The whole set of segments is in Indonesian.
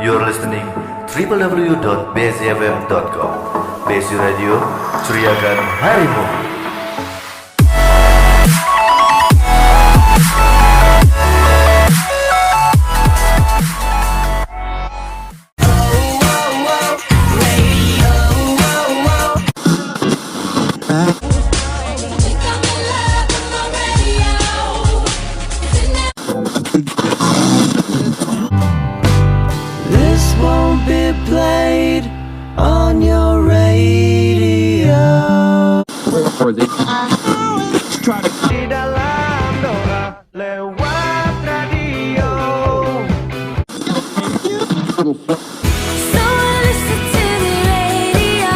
You're listening www.bcfm.com. BC Radio, ceriakan harimu. This won't be played on your radio. Di dalam doa lewat radio. So I listen to the radio.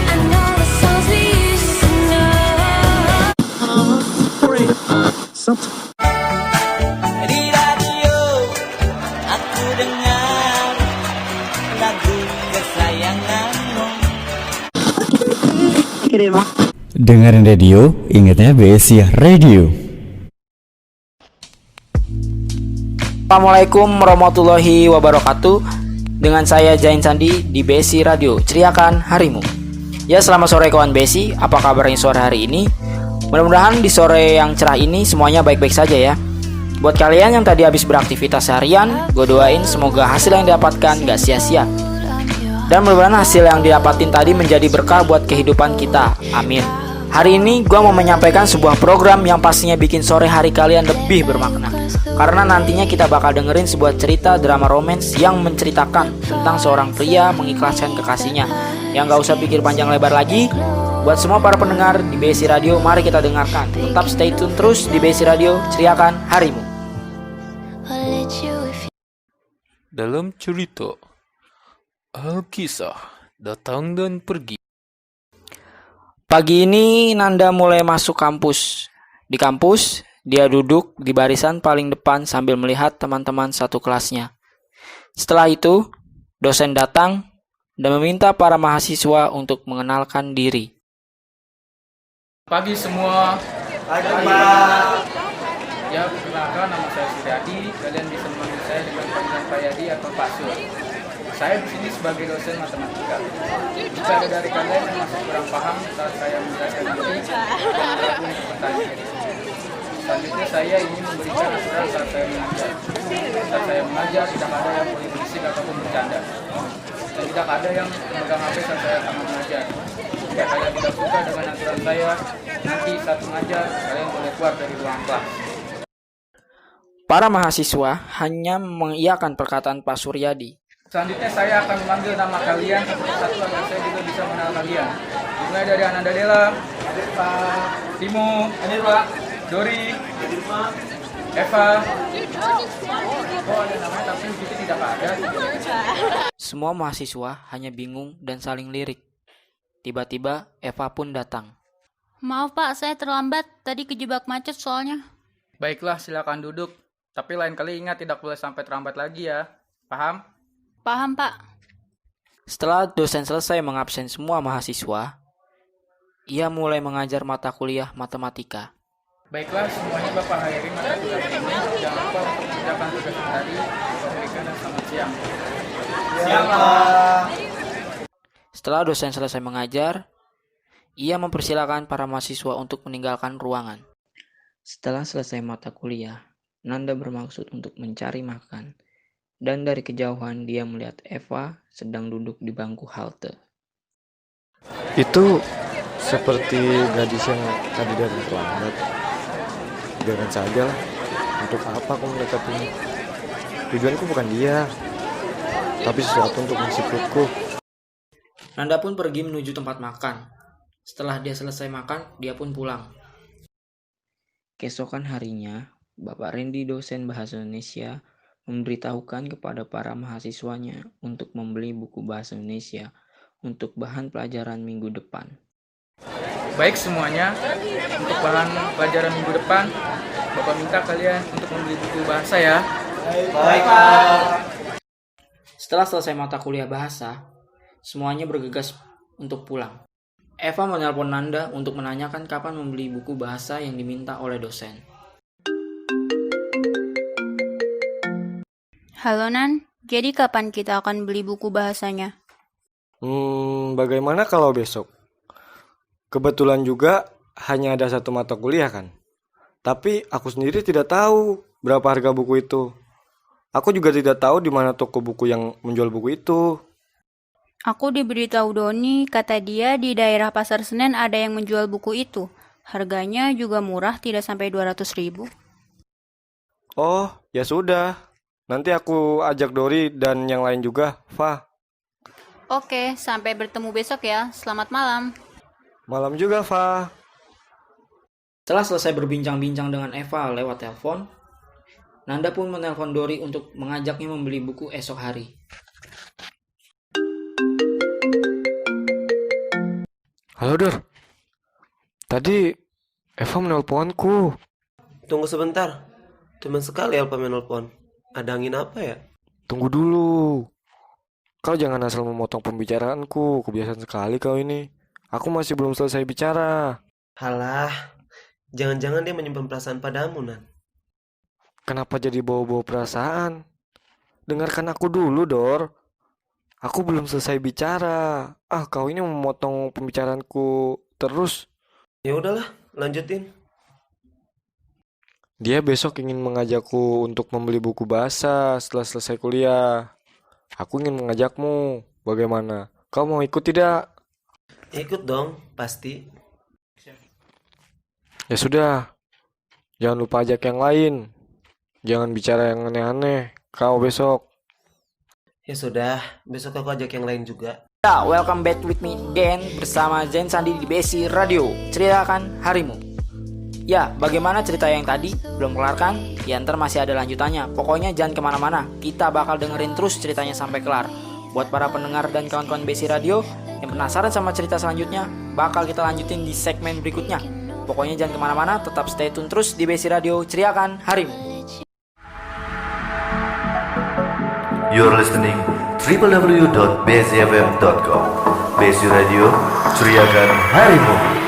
I know the songs we used to know. Di radio aku dengar lagu kesayanganmu. Dengerin radio, ingatnya BSI Radio. Assalamualaikum warahmatullahi wabarakatuh. Dengan saya Jain Sandi di BSI Radio, ceriakan harimu. Ya, selamat sore kawan BSI. Apa kabarnya sore hari ini? Mudah-mudahan di sore yang cerah ini semuanya baik-baik saja ya. Buat kalian yang tadi habis beraktivitas harian, gue doain semoga hasil yang didapatkan gak sia-sia. Dan mudah-mudahan hasil yang didapatin tadi menjadi berkah buat kehidupan kita. Amin. Hari ini gue mau menyampaikan sebuah program yang pastinya bikin sore hari kalian lebih bermakna. Karena nantinya kita bakal dengerin sebuah cerita drama romance yang menceritakan tentang seorang pria mengikhlaskan kekasihnya. Yang gak usah pikir panjang lebar lagi. Buat semua para pendengar di BSI Radio, mari kita dengarkan. Tetap stay tune terus di BSI Radio, ceriakan harimu. Dalam cerita Alkisah datang dan pergi. Pagi ini Nanda mulai masuk kampus. Di kampus, dia duduk di barisan paling depan sambil melihat teman-teman satu kelasnya. Setelah itu, dosen datang dan meminta para mahasiswa untuk mengenalkan diri. Pagi semua. Pagi Pak. Ya, perkenalkan nama saya Suryadi. Kalian bisa memanggil saya dengan panggilan Pak Yadi atau Pak Sur. Saya di sini sebagai dosen matematika. Jika ada dari kalian yang masih kurang paham saat saya menjelaskan nanti, jangan ragu untuk bertanya. Selanjutnya saya ingin memberikan aturan saat saya mengajar. Saat saya mengajar tidak ada yang boleh berisik ataupun bercanda. Dan tidak ada yang memegang HP saat saya tengah mengajar. Jika kalian tidak suka dengan aturan saya, nanti saat mengajar kalian boleh keluar dari ruang kelas. Para mahasiswa hanya mengiyakan perkataan Pak Suryadi. Selanjutnya saya akan memanggil nama kalian satu-satu agar saya juga bisa mengenal kalian. Dimulai dari Ananda Dela, Timo, Dori, Eva. Oh, ada namanya tapi di situ tidak ada. Semua mahasiswa hanya bingung dan saling lirik. Tiba-tiba Eva pun datang. Maaf Pak, saya terlambat. Tadi kejebak macet soalnya. Baiklah, silakan duduk. Tapi lain kali ingat tidak boleh sampai terlambat lagi ya. Paham? Paham Pak. Setelah dosen selesai mengabsen semua mahasiswa, ia mulai mengajar mata kuliah matematika. Baiklah, semuanya Bapak hadiri mata kuliah ini. Jangan lupa untuk mengerjakan tugas tadi. Bapak dan selamat siang. Siang Pak. Setelah dosen selesai mengajar, ia mempersilakan para mahasiswa untuk meninggalkan ruangan. Setelah selesai mata kuliah, Nanda bermaksud untuk mencari makan. Dan dari kejauhan dia melihat Eva sedang duduk di bangku halte. Itu seperti gadis yang tadi datang terlambat. Biarkan saja lah. Untuk apa aku mendekatinya? Tujuanku bukan dia, tapi sesuatu untuk mengisi perutku. Nanda pun pergi menuju tempat makan. Setelah dia selesai makan, dia pun pulang. Keesokan harinya, Bapak Randy dosen bahasa Indonesia memberitahukan kepada para mahasiswanya untuk membeli buku bahasa Indonesia untuk bahan pelajaran minggu depan. Baik semuanya, untuk bahan pelajaran minggu depan, Bapak minta kalian untuk membeli buku bahasa ya. Baik Pak. Setelah selesai mata kuliah bahasa, semuanya bergegas untuk pulang. Eva menelpon Nanda untuk menanyakan kapan membeli buku bahasa yang diminta oleh dosen. Halo Nan, jadi kapan kita akan beli buku bahasanya? Bagaimana kalau besok? Kebetulan juga hanya ada satu mata kuliah kan. Tapi aku sendiri tidak tahu berapa harga buku itu. Aku juga tidak tahu di mana toko buku yang menjual buku itu. Aku diberitahu Doni, kata dia di daerah Pasar Senen ada yang menjual buku itu. Harganya juga murah, tidak sampai 200.000. Oh, ya sudah. Nanti aku ajak Dori dan yang lain juga, Fa. Oke, sampai bertemu besok ya. Selamat malam. Malam juga, Fa. Setelah selesai berbincang-bincang dengan Eva lewat telepon, Nanda pun menelpon Dori untuk mengajaknya membeli buku esok hari. Halo, Dor. Tadi Eva menelponku. Tunggu sebentar. Tumben sekali Alpa menelpon. Ada angin apa ya? Tunggu dulu. Kau jangan asal memotong pembicaraanku. Kebiasaan sekali kau ini. Aku masih belum selesai bicara. Halah, jangan-jangan dia menyimpan perasaan padamu, Nan. Kenapa jadi bawa-bawa perasaan? Dengarkan aku dulu, Dor. Aku belum selesai bicara. Kau ini memotong pembicaraanku terus. Ya udahlah, lanjutin. Dia besok ingin mengajakku untuk membeli buku bahasa setelah selesai kuliah. Aku ingin mengajakmu. Bagaimana? Kau mau ikut tidak? Ikut dong, pasti. Ya sudah. Jangan lupa ajak yang lain. Jangan bicara yang aneh-aneh. Kau besok. Ya sudah, besok aku ajak yang lain juga. Ya, welcome back with me again bersama Zain Sandi di BSI Radio. Ceritakan harimu. Ya, bagaimana cerita yang tadi? Belum kelar kan? Ya, ntar masih ada lanjutannya. Pokoknya jangan kemana-mana. Kita bakal dengerin terus ceritanya sampai kelar. Buat para pendengar dan kawan-kawan BSI Radio yang penasaran sama cerita selanjutnya, bakal kita lanjutin di segmen berikutnya. Pokoknya jangan kemana-mana, tetap stay tune terus di BSI Radio. Ceriakan harimu. You're listening www.bsifm.com. BSI Radio, ceriakan harimu.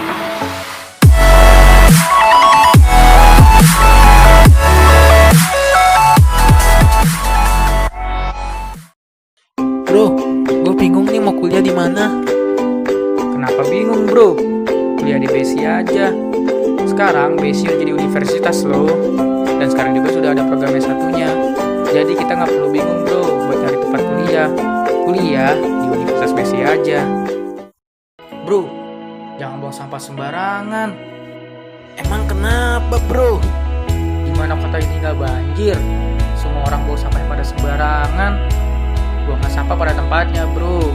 Bro, gue bingung nih mau kuliah di mana. Kenapa bingung bro? Kuliah di BSI aja. Sekarang BSI udah jadi universitas loh. Dan sekarang juga sudah ada program S1-nya. Jadi kita nggak perlu bingung bro buat cari tempat kuliah. Kuliah di Universitas BSI aja. Bro, jangan buang sampah sembarangan. Emang kenapa, bro? Gimana kota ini nggak banjir? Semua orang buang sampah pada sembarangan. Buanglah sampah pada tempatnya bro.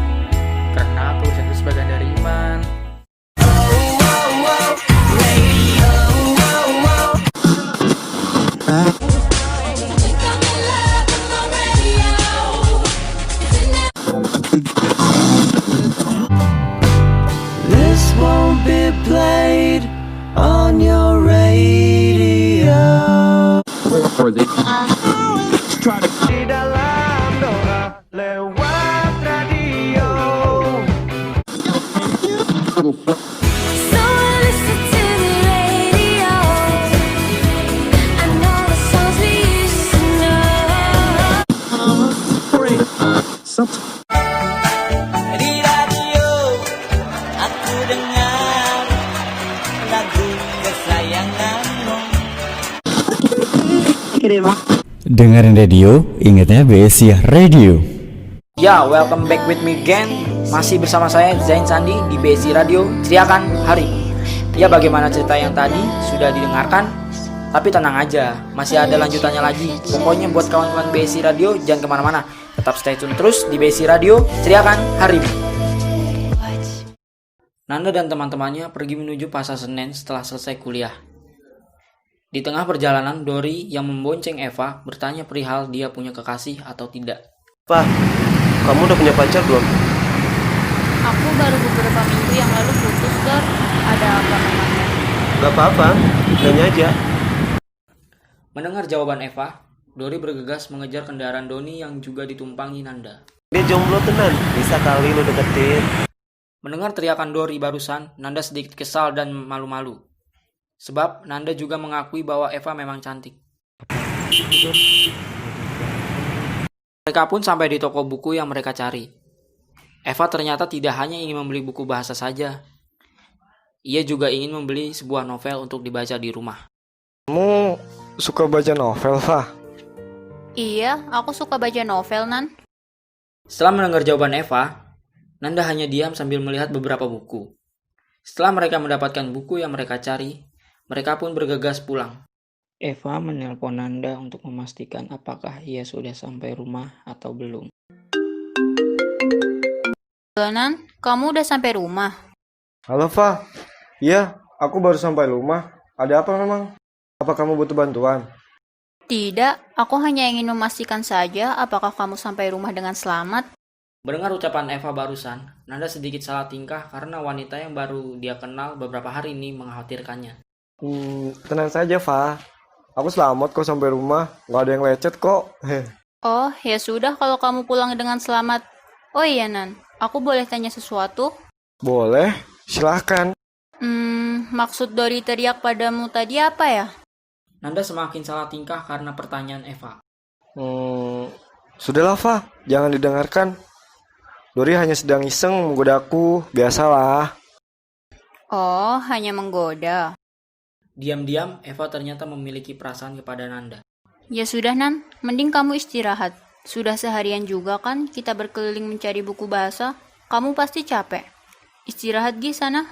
Karena kebersihan itu sebagian dari iman. This won't be played on your radio. Di dalam doa lewat radio. So I listen to the radio and all the songs we used to know. Di radio aku dengar lagu kesayanganmu. Dengerin radio, ingatnya BSI Radio. Ya, welcome back with me again. Masih bersama saya Zain Sandi di BSI Radio. Ceriakan hari. Ya, bagaimana cerita yang tadi sudah didengarkan? Tapi tenang aja, masih ada lanjutannya lagi. Pokoknya buat kawan-kawan BSI Radio jangan kemana-mana. Tetap stay tune terus di BSI Radio. Ceriakan hari. Nanda dan teman-temannya pergi menuju Pasar Senen setelah selesai kuliah. Di tengah perjalanan, Dori yang membonceng Eva bertanya perihal dia punya kekasih atau tidak. Pak, kamu udah punya pacar belum? Aku baru beberapa minggu yang lalu putus, Dor. Ada apa memangnya? Gak apa-apa, nanya aja. Mendengar jawaban Eva, Dori bergegas mengejar kendaraan Doni yang juga ditumpangi Nanda. Dia jomblo tenan, bisa kali lo deketin. Mendengar teriakan Dori barusan, Nanda sedikit kesal dan malu-malu. Sebab Nanda juga mengakui bahwa Eva memang cantik. Mereka pun sampai di toko buku yang mereka cari. Eva ternyata tidak hanya ingin membeli buku bahasa saja. Ia juga ingin membeli sebuah novel untuk dibaca di rumah. Kamu suka baca novel, Fa? Iya, aku suka baca novel, Nan. Setelah mendengar jawaban Eva, Nanda hanya diam sambil melihat beberapa buku. Setelah mereka mendapatkan buku yang mereka cari, mereka pun bergegas pulang. Eva menelpon Nanda untuk memastikan apakah ia sudah sampai rumah atau belum. Halo, Nan. Kamu udah sampai rumah? Halo, Fa. Iya, aku baru sampai rumah. Ada apa memang? Apa kamu butuh bantuan? Tidak, aku hanya ingin memastikan saja apakah kamu sampai rumah dengan selamat. Mendengar ucapan Eva barusan, Nanda sedikit salah tingkah karena wanita yang baru dia kenal beberapa hari ini mengkhawatirkannya. Tenang saja, Fa. Aku selamat kok sampai rumah. Nggak ada yang lecet kok. Oh, ya sudah kalau kamu pulang dengan selamat. Oh iya, Nan. Aku boleh tanya sesuatu? Boleh, silahkan. Maksud Dori teriak padamu tadi apa ya? Nanda semakin salah tingkah karena pertanyaan Eva. Sudahlah, Fa. Jangan didengarkan. Dori hanya sedang iseng menggodaku. Biasalah. Oh, hanya menggoda. Diam-diam, Eva ternyata memiliki perasaan kepada Nanda. Ya sudah, Nan. Mending kamu istirahat. Sudah seharian juga kan kita berkeliling mencari buku bahasa. Kamu pasti capek. Istirahat di sana.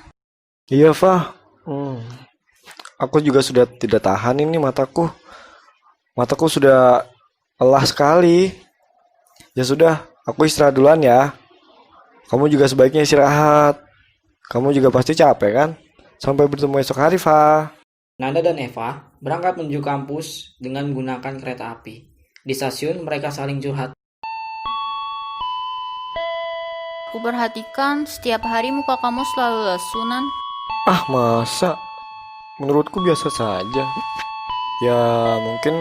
Iya, Fa. Aku juga sudah tidak tahan ini mataku. Mataku sudah lelah sekali. Ya sudah, aku istirahat duluan ya. Kamu juga sebaiknya istirahat. Kamu juga pasti capek kan? Sampai bertemu esok hari, Fa. Nanda dan Eva berangkat menuju kampus dengan menggunakan kereta api. Di stasiun mereka saling curhat. Aku perhatikan setiap hari muka kamu selalu lesu, Nan. Ah, masa? Menurutku biasa saja. Ya, mungkin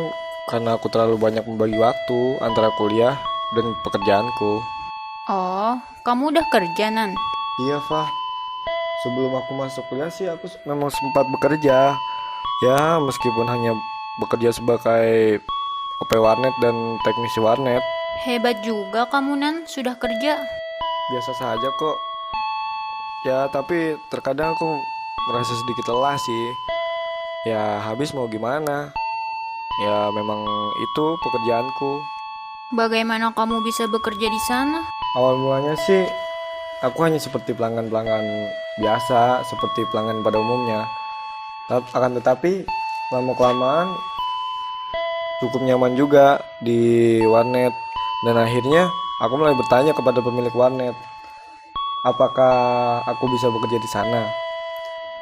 karena aku terlalu banyak membagi waktu antara kuliah dan pekerjaanku. Oh, kamu udah kerja, Nan? Iya, Fa. Sebelum aku masuk kuliah sih aku memang sempat bekerja. Ya, meskipun hanya bekerja sebagai OP warnet dan teknisi warnet. Hebat juga kamu, Nan, sudah kerja. Biasa saja kok. Ya, tapi terkadang aku merasa sedikit lelah sih. Ya, habis mau gimana? Ya, memang itu pekerjaanku. Bagaimana kamu bisa bekerja di sana? Awal mulanya sih aku hanya seperti pelanggan-pelanggan biasa, seperti pelanggan pada umumnya. Akan tetapi lama-kelamaan cukup nyaman juga di warnet. Dan akhirnya aku mulai bertanya kepada pemilik warnet, apakah aku bisa bekerja di sana?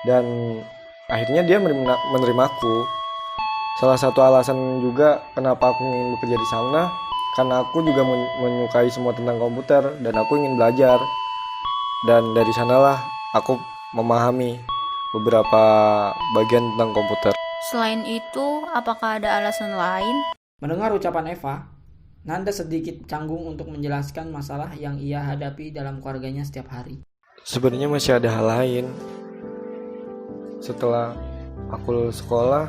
Dan akhirnya dia menerimaku. Salah satu alasan juga kenapa aku ingin bekerja di sana, karena aku juga menyukai semua tentang komputer dan aku ingin belajar. Dan dari sanalah aku memahami beberapa bagian tentang komputer. Selain itu, apakah ada alasan lain? Mendengar ucapan Eva, Nanda sedikit canggung untuk menjelaskan masalah yang ia hadapi dalam keluarganya setiap hari. Sebenarnya masih ada hal lain. Setelah aku lulus sekolah,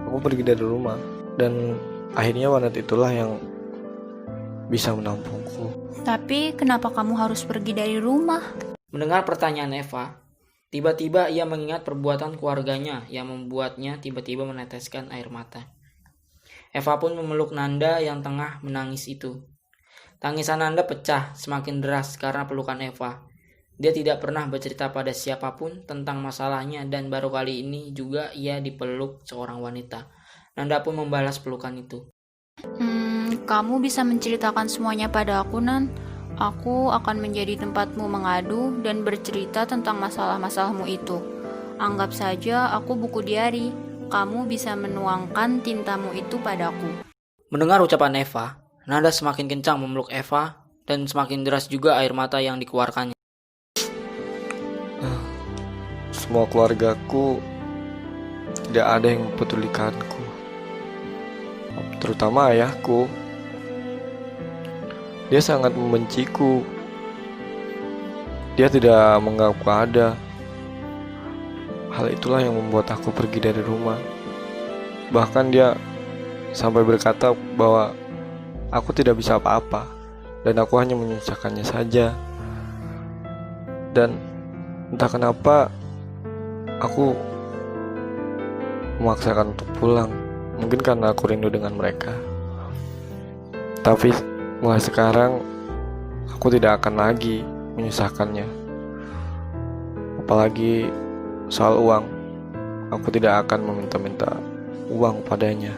aku pergi dari rumah. Dan akhirnya warnet itulah yang bisa menampungku. Tapi kenapa kamu harus pergi dari rumah? Mendengar pertanyaan Eva, tiba-tiba ia mengingat perbuatan keluarganya yang membuatnya tiba-tiba meneteskan air mata. Eva pun memeluk Nanda yang tengah menangis itu. Tangisan Nanda pecah semakin deras karena pelukan Eva. Dia tidak pernah bercerita pada siapapun tentang masalahnya dan baru kali ini juga ia dipeluk seorang wanita. Nanda pun membalas pelukan itu. Kamu bisa menceritakan semuanya pada aku, Nan. Aku akan menjadi tempatmu mengadu dan bercerita tentang masalah-masalahmu itu. Anggap saja aku buku diari. Kamu bisa menuangkan tintamu itu padaku. Mendengar ucapan Eva, Nanda semakin kencang memeluk Eva dan semakin deras juga air mata yang dikeluarkannya. Semua keluargaku tidak ada yang mempedulikanku, terutama ayahku. Dia sangat membenciku. Dia tidak menganggapku ada. Hal itulah yang membuat aku pergi dari rumah. Bahkan dia sampai berkata bahwa aku tidak bisa apa-apa, dan aku hanya menyusahkannya saja. Dan entah kenapa aku memaksakan untuk pulang. Mungkin karena aku rindu dengan mereka. Tapi mulai sekarang aku tidak akan lagi menyusahkannya. Apalagi soal uang, aku tidak akan meminta-minta uang padanya.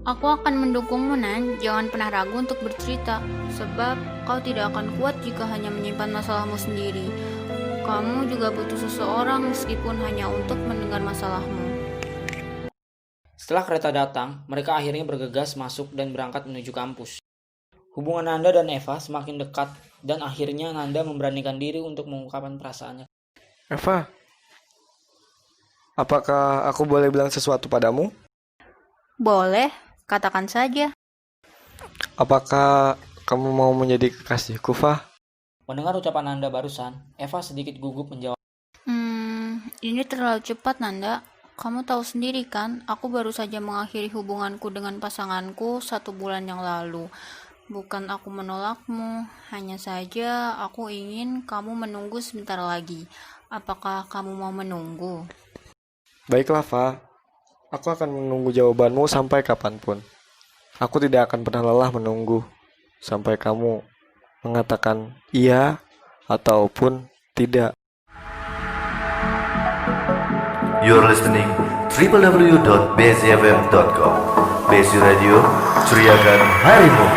Aku akan mendukungmu, Nan. Jangan pernah ragu untuk bercerita, sebab kau tidak akan kuat jika hanya menyimpan masalahmu sendiri. Kamu juga butuh seseorang meskipun hanya untuk mendengar masalahmu. Setelah kereta datang, mereka akhirnya bergegas masuk dan berangkat menuju kampus. Hubungan Nanda dan Eva semakin dekat dan akhirnya Nanda memberanikan diri untuk mengungkapkan perasaannya. Eva, apakah aku boleh bilang sesuatu padamu? Boleh, katakan saja. Apakah kamu mau menjadi kekasihku, Fah? Mendengar ucapan Nanda barusan, Eva sedikit gugup menjawab. Ini terlalu cepat, Nanda. Kamu tahu sendiri kan, aku baru saja mengakhiri hubunganku dengan pasanganku 1 bulan yang lalu. Bukan aku menolakmu, hanya saja aku ingin kamu menunggu sebentar lagi. Apakah kamu mau menunggu? Baiklah, Fah. Aku akan menunggu jawabanmu sampai kapanpun. Aku tidak akan pernah lelah menunggu sampai kamu mengatakan iya ataupun tidak. You're listening www.bcfm.com. Besi Radio, curiakan harimu.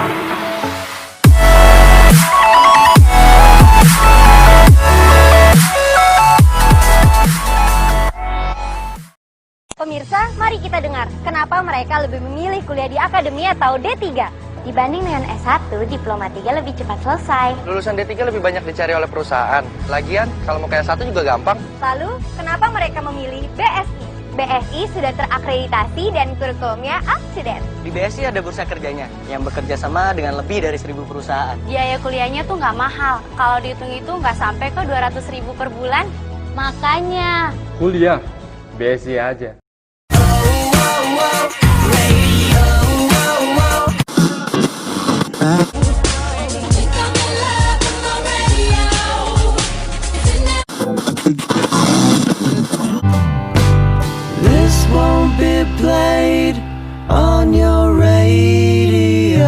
Pemirsa, mari kita dengar kenapa mereka lebih memilih kuliah di akademi atau D3. Dibanding dengan S1, diploma 3 lebih cepat selesai. Lulusan D3 lebih banyak dicari oleh perusahaan. Lagian, kalau mau ke S1 juga gampang. Lalu, kenapa mereka memilih BSI? BSI sudah terakreditasi dan kurikulumnya up to date. Di BSI ada bursa kerjanya yang bekerja sama dengan lebih dari 1.000 perusahaan. Biaya kuliahnya tuh nggak mahal. Kalau dihitung-hitung nggak sampai ke 200.000 per bulan. Makanya kuliah BSI aja. This won't be played on your radio.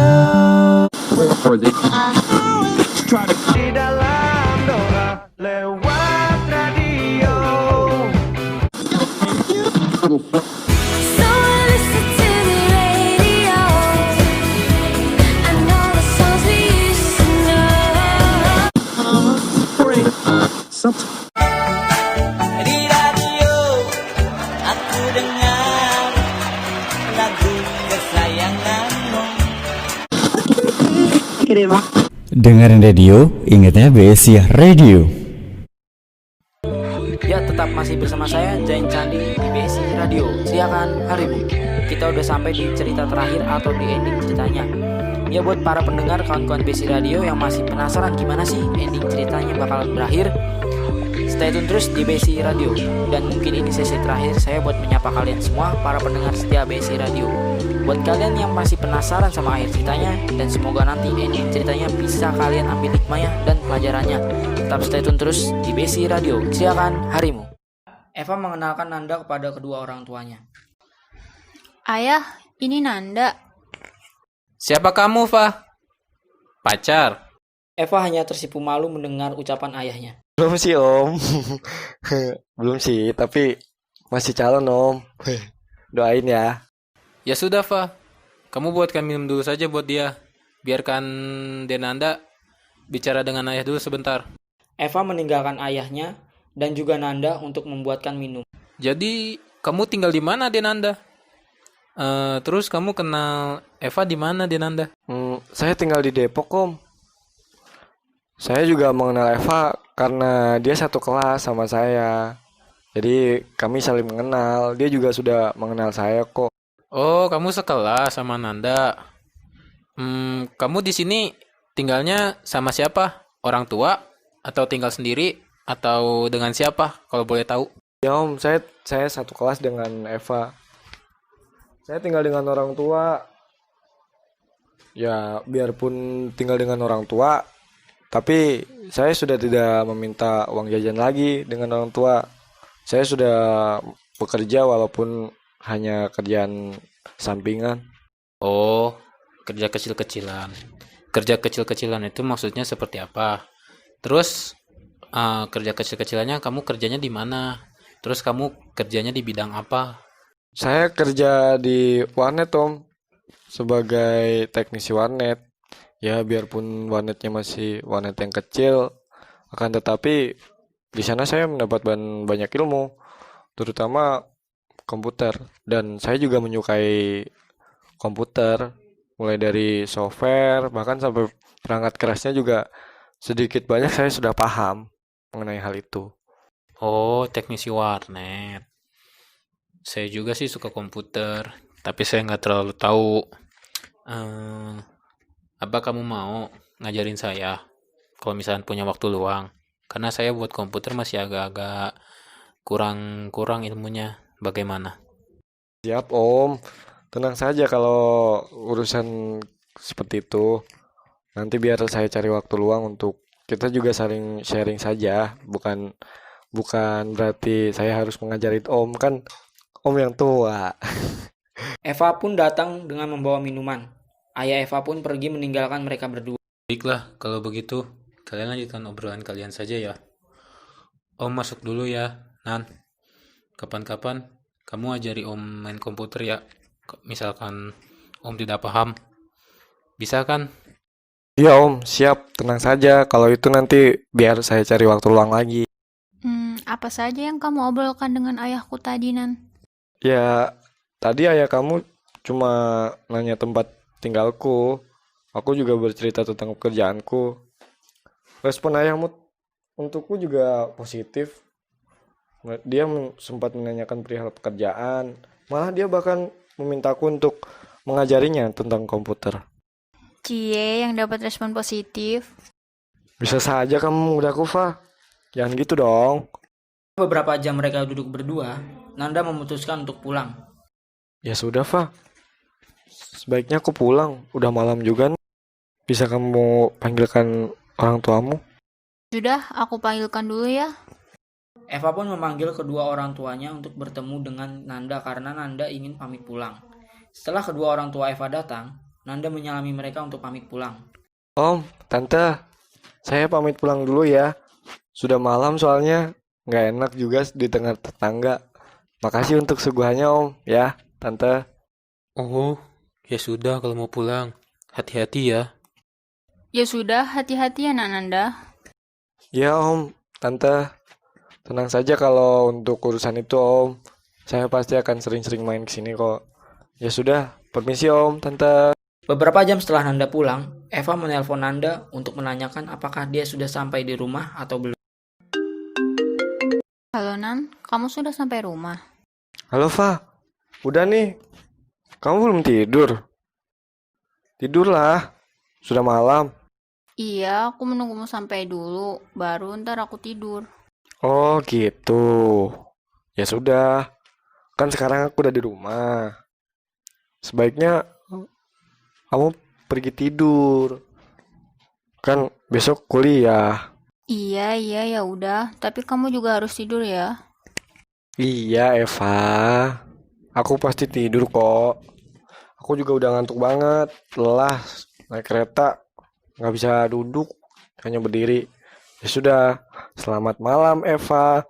Di dalam doa lewat radio. So I listen to the radio and all the songs we used to know. Di radio aku dengar lagu kesayanganmu. Dengerin radio, ingatnya BSI Radio. Ya, tetap masih bersama saya Jain Candi di BSI Radio. Silakan harimu. Kita udah sampai di cerita terakhir atau di ending ceritanya. Ya, buat para pendengar kawan-kawan BSI Radio yang masih penasaran gimana sih ending ceritanya bakalan berakhir, stay tune terus di BSI Radio. Dan mungkin ini sesi terakhir saya buat menyapa kalian semua para pendengar setia BSI Radio. Buat kalian yang masih penasaran sama akhir ceritanya, dan semoga nanti ending ceritanya bisa kalian ambil hikmahnya dan pelajarannya, tetap stay tune terus di BSI Radio. Silakan harimu. Eva mengenalkan Nanda kepada kedua orang tuanya. Ayah, ini Nanda. Siapa kamu, Fah? Pacar? Eva hanya tersipu malu mendengar ucapan ayahnya. Belum sih, Om. Belum sih, tapi masih calon, Om. Doain ya. Ya sudah, Fah. Kamu buatkan minum dulu saja buat dia. Biarkan Denanda bicara dengan ayah dulu sebentar. Eva meninggalkan ayahnya dan juga Nanda untuk membuatkan minum. Jadi, kamu tinggal di mana, Denanda? Terus kamu kenal Eva di mana, Denanda? Saya tinggal di Depok, Om. Saya juga mengenal Eva karena dia satu kelas sama saya. Jadi kami saling mengenal. Dia juga sudah mengenal saya kok. Oh, kamu sekelas sama Nanda. Kamu di sini tinggalnya sama siapa? Orang tua? Atau tinggal sendiri? Atau dengan siapa? Kalau boleh tahu. Ya, Om, saya satu kelas dengan Eva. Saya tinggal dengan orang tua. Ya, biarpun tinggal dengan orang tua, tapi saya sudah tidak meminta uang jajan lagi dengan orang tua. Saya sudah bekerja walaupun hanya kerjaan sampingan. Oh, kerja kecil-kecilan. Kerja kecil-kecilan itu maksudnya seperti apa? Terus kerja kecil-kecilannya kamu kerjanya di mana? Terus kamu kerjanya di bidang apa? Saya kerja di warnet, Om, sebagai teknisi warnet. Ya, biarpun warnetnya masih warnet yang kecil, akan tetapi di sana saya mendapat banyak ilmu, terutama komputer. Dan saya juga menyukai komputer, mulai dari software, bahkan sampai perangkat kerasnya juga sedikit banyak saya sudah paham mengenai hal itu. Oh, teknisi warnet. Saya juga sih suka komputer, tapi saya nggak terlalu tahu. Apa kamu mau ngajarin saya kalau misalnya punya waktu luang? Karena saya buat komputer masih agak-agak kurang ilmunya. Bagaimana? Siap, Om. Tenang saja kalau urusan seperti itu. Nanti biar saya cari waktu luang untuk kita juga saling sharing saja. Bukan berarti saya harus mengajarin Om, kan Om yang tua. Eva pun datang dengan membawa minuman. Ayah Eva pun pergi meninggalkan mereka berdua. Baiklah, kalau begitu kalian lanjutkan obrolan kalian saja ya. Om masuk dulu ya, Nan. Kapan-kapan kamu ajari Om main komputer ya. Misalkan Om tidak paham. Bisa kan? Iya, Om, siap. Tenang saja. Kalau itu nanti biar saya cari waktu luang lagi. Apa saja yang kamu obrolkan dengan ayahku tadi, Nan? Ya, tadi ayah kamu cuma nanya tempat tinggalku. Aku juga bercerita tentang pekerjaanku. Respon ayahmu untukku juga positif. Dia sempat menanyakan perihal pekerjaan. Malah dia bahkan memintaku untuk mengajarinya tentang komputer. Cie yang dapat respon positif. Bisa saja kamu menggodaku, Fa. Jangan gitu dong. Beberapa jam mereka duduk berdua, Nanda memutuskan untuk pulang. Ya sudah, Fa. Sebaiknya aku pulang. Udah malam juga. Bisa kamu panggilkan orang tuamu? Sudah, aku panggilkan dulu ya. Eva pun memanggil kedua orang tuanya untuk bertemu dengan Nanda karena Nanda ingin pamit pulang. Setelah kedua orang tua Eva datang, Nanda menyalami mereka untuk pamit pulang. Om, Tante, saya pamit pulang dulu ya. Sudah malam soalnya, nggak enak juga di tengah tetangga. Makasih untuk suguhannya, Om, ya, Tante. Oh, ya sudah kalau mau pulang. Hati-hati ya. Ya sudah, hati-hati ya, Nanda. Ya, Om, Tante. Tenang saja kalau untuk urusan itu, Om. Saya pasti akan sering-sering main ke sini kok. Ya sudah, permisi, Om, Tante. Beberapa jam setelah Nanda pulang, Eva menelpon Nanda untuk menanyakan apakah dia sudah sampai di rumah atau belum. Halo, Nan. Kamu sudah sampai rumah? Halo, Fa. Udah nih. Kamu belum tidur? Tidurlah. Sudah malam. Iya, aku menunggumu sampai dulu. Baru ntar aku tidur. Oh, gitu. Ya sudah. Kan sekarang aku udah di rumah. Sebaiknya kamu pergi tidur. Kan besok kuliah. Iya, ya udah. Tapi kamu juga harus tidur ya. Iya, Eva. Aku pasti tidur kok. Aku juga udah ngantuk banget. Lelah. Naik kereta. Nggak bisa duduk. Hanya berdiri. Ya sudah. Selamat malam, Eva.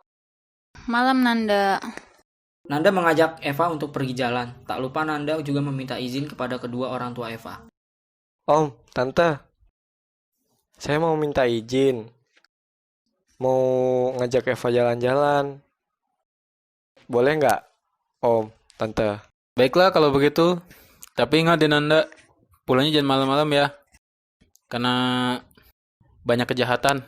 Malam, Nanda. Nanda mengajak Eva untuk pergi jalan. Tak lupa Nanda juga meminta izin kepada kedua orang tua Eva. Om, Tante. Saya mau minta izin. Mau ngajak Eva jalan-jalan. Boleh nggak, Om, Tante? Baiklah kalau begitu. Tapi ingat deh Nanda, pulangnya jangan malam-malam ya. Karena banyak kejahatan.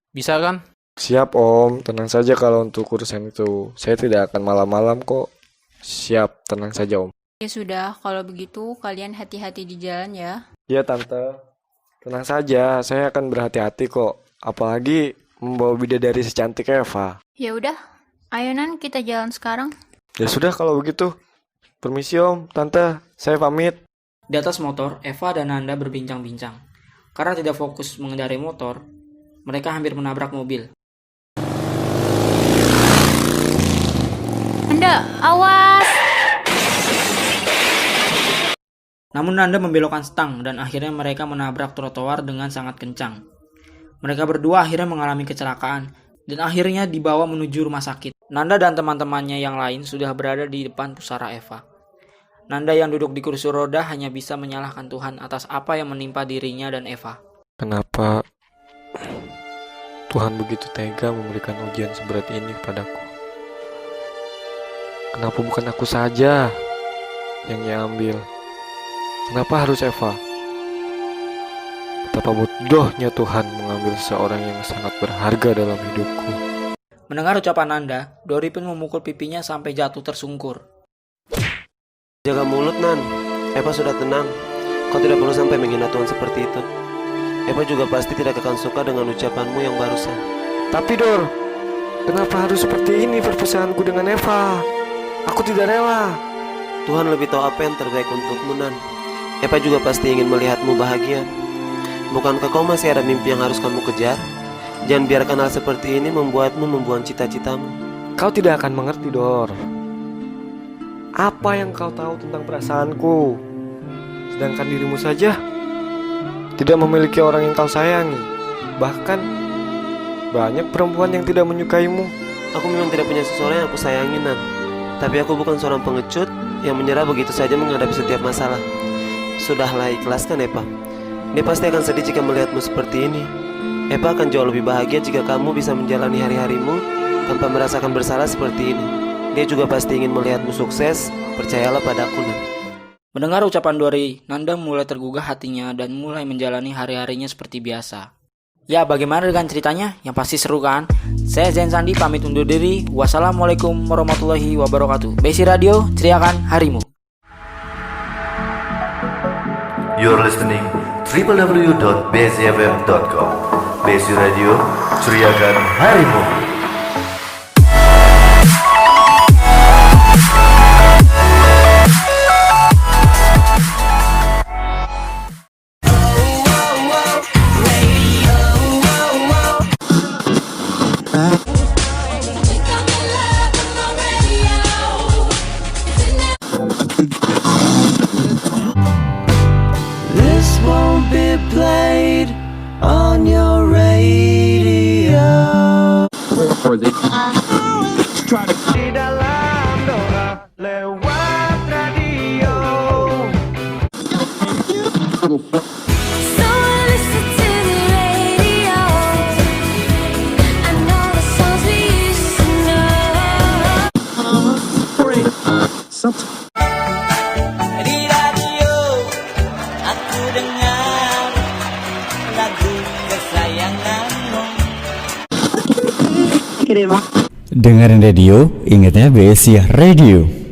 Bisa kan? Siap, Om. Tenang saja kalau untuk urusan itu. Saya tidak akan malam-malam kok. Siap, tenang saja, Om. Ya sudah, kalau begitu kalian hati-hati di jalan ya. Ya, Tante. Tenang saja, saya akan berhati-hati kok. Apalagi membawa bidadari secantik Eva. Ya udah, ayo Nan, kita jalan sekarang. Ya sudah kalau begitu. Permisi, Om, Tante. Saya pamit. Di atas motor, Eva dan Nanda berbincang-bincang. Karena tidak fokus mengendarai motor, mereka hampir menabrak mobil. Nanda, awas! Namun Nanda membelokkan stang dan akhirnya mereka menabrak trotoar dengan sangat kencang. Mereka berdua akhirnya mengalami kecelakaan dan akhirnya dibawa menuju rumah sakit. Nanda dan teman-temannya yang lain sudah berada di depan pusara Eva. Nanda yang duduk di kursi roda hanya bisa menyalahkan Tuhan atas apa yang menimpa dirinya dan Eva. Kenapa Tuhan begitu tega memberikan ujian seberat ini kepadaku? Kenapa bukan aku saja yang ia ambil? Kenapa harus Eva? Betapa bodohnya Tuhan mengambil seorang yang sangat berharga dalam hidupku. Mendengar ucapan Nanda, Dori pun memukul pipinya sampai jatuh tersungkur. Jaga mulut, Nan. Eva sudah tenang. Kau tidak perlu sampai menghina Tuhan seperti itu. Eva juga pasti tidak akan suka dengan ucapanmu yang barusan. Tapi Dor, kenapa harus seperti ini perpisahanku dengan Eva? Aku tidak rela. Tuhan lebih tahu apa yang terbaik untukmu, Nan. Eva juga pasti ingin melihatmu bahagia. Bukankah kau masih ada mimpi yang harus kamu kejar? Jangan biarkan hal seperti ini membuatmu membuang cita-citamu. Kau tidak akan mengerti, Dor. Apa yang kau tahu tentang perasaanku? Sedangkan dirimu saja tidak memiliki orang yang kau sayangi. Bahkan banyak perempuan yang tidak menyukaimu. Aku memang tidak punya seseorang yang aku sayangi, Nan. Tapi aku bukan seorang pengecut yang menyerah begitu saja menghadapi setiap masalah. Sudahlah, ikhlaskan Eva. Dia pasti akan sedih jika melihatmu seperti ini. Eva akan jauh lebih bahagia jika kamu bisa menjalani hari-harimu tanpa merasakan bersalah seperti ini. Dia juga pasti ingin melihatmu sukses. Percayalah padaku, Nan. Mendengar ucapan Dori, Nanda mulai tergugah hatinya dan mulai menjalani hari-harinya seperti biasa. Ya, bagaimana dengan ceritanya? Yang pasti seru kan? Saya Zain Sandi pamit undur diri. Wassalamualaikum warahmatullahi wabarakatuh. Besi Radio, ceriakan harimu. You're listening www.bcfm.com. Besi Radio, ceriakan harimu. This won't be played on your radio. Di dalam doa lewat radio. So I listen to the radio and all the songs we used to know. Di radio aku dengar lagu kesayanganmu. Dengerin radio, ingatnya BSI Radio.